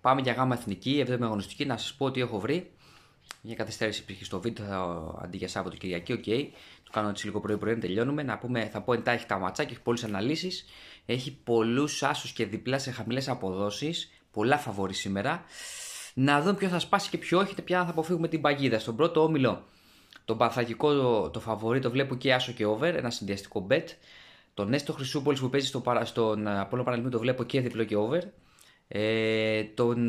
Πάμε για γάμα εθνική, 7η αγωνιστική. Να σας πω ότι έχω βρει. Μια καθυστέρηση υπήρχε στο βίντεο αντί για Σάββατο Κυριακή. Οκ. Το κάνω έτσι λίγο πρωί-πρωί, τελειώνουμε. Να πούμε, θα πω εντάχει τα ματσάκια, έχει πολλές αναλύσεις. Έχει πολλούς άσους και διπλά σε χαμηλές αποδόσεις. Πολλά φαβόρι σήμερα. Να δούμε ποιο θα σπάσει και ποιο όχι, ποια θα αποφύγουμε την παγίδα. Στον πρώτο όμιλο, τον Πανθρακικό το φαβορί το βλέπω και άσο και over, ένα συνδυαστικό bet. Τον Νέστο Χρυσούπολης που παίζει στον Απόλλωνα Πανελληνίου το βλέπω και διπλό και over.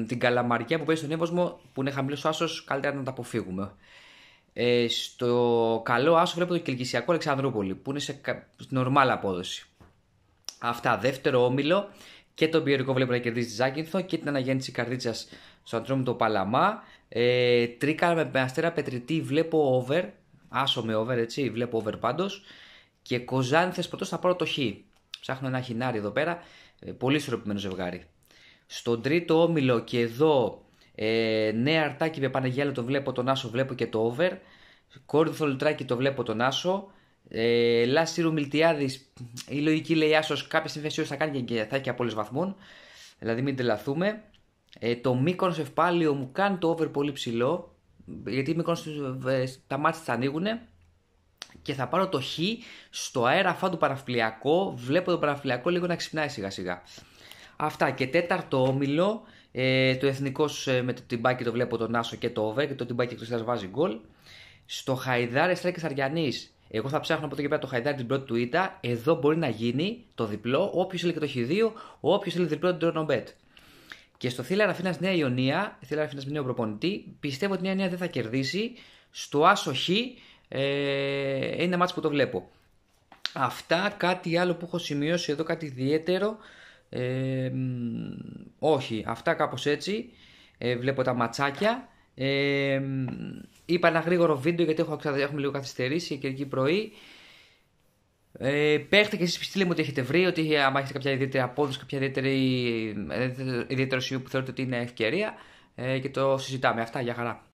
Την Καλαμαριά που παίζει στον Εύωσμο που είναι χαμηλός άσος, καλύτερα να τα αποφύγουμε. Στο καλό άσο βλέπω το Κιλκυσιακό Αλεξανδρούπολη που είναι σε νορμάλ απόδοση. Αυτά. Δεύτερο όμιλο και τον Πιερικό βλέπω να κερδίζει τη Ζάκυνθο και την αναγέννηση Καρδίτσας στο Ατρόμητο Παλαμά. Τρίκα με Αστέρα Πετρητή βλέπω over. Άσο με over, έτσι. Βλέπω over πάντως. Και Κοζάνη Θεσπρωτός θα πάρω το χ. Ψάχνω ένα χινάρι εδώ πέρα. Πολύ ισορροπημένο ζευγάρι. Στον τρίτο όμιλο και εδώ Νέα Αρτάκη με Πανεγιάλο το βλέπω τον άσο, βλέπω και το over. Κόρινθο Λουτράκη το βλέπω τον άσο. Λάσιρου Μιλτιάδης, η λογική λέει άσος, κάποια στιγμή θα κάνει και θα έχει απόλυες βαθμών. Δηλαδή μην τρελαθούμε. Το Μύκονος Ευπάλιο μου κάνει το over πολύ ψηλό. Γιατί η Μύκονος τα μάτια θα ανοίγουν. Και θα πάρω το χ στο αέρα αφά του Παραφυλιακό. Βλέπω το Παραφυλιακό λίγο να ξυπνάει σιγά σιγά. Αυτά. Και τέταρτο όμιλο. Το Εθνικός με το Τιμπάκι το βλέπω τον άσο και το over. Και το Τιμπάκι Χριστιανός βάζει γκολ. Στο Χαϊδάρι Εστράκης Αριανής. Εγώ θα ψάχνω από εδώ και πέρα το Χαϊδάρι την πρώτη του ήττα. Εδώ μπορεί να γίνει το διπλό. Όποιος έλεγε το Χ2, όποιος έλεγε διπλό την Τρόνομπετ. Και στο Θήλα Ραφίνας Νέα Ιωνία, Θήλα Ραφίνας με νέο προπονητή, πιστεύω ότι η Νέα Ιωνία δεν θα κερδίσει. Στο άσο Χ είναι ένα μάτς που το βλέπω. Αυτά. Κάτι άλλο που έχω σημειώσει εδώ, κάτι ιδιαίτερο. Όχι, αυτά κάπως έτσι. Βλέπω τα ματσάκια. Είπα ένα γρήγορο βίντεο γιατί έχουμε λίγο καθυστερήσει και εκεί πρωί. Παίχτε και εσείς στείλτε μου ότι έχετε βρει, ότι άμα έχετε κάποια ιδιαίτερη απόδοση, κάποια ιδιαίτερο σημείο που θεωρείτε ότι είναι ευκαιρία και το συζητάμε. Αυτά, για χαρά.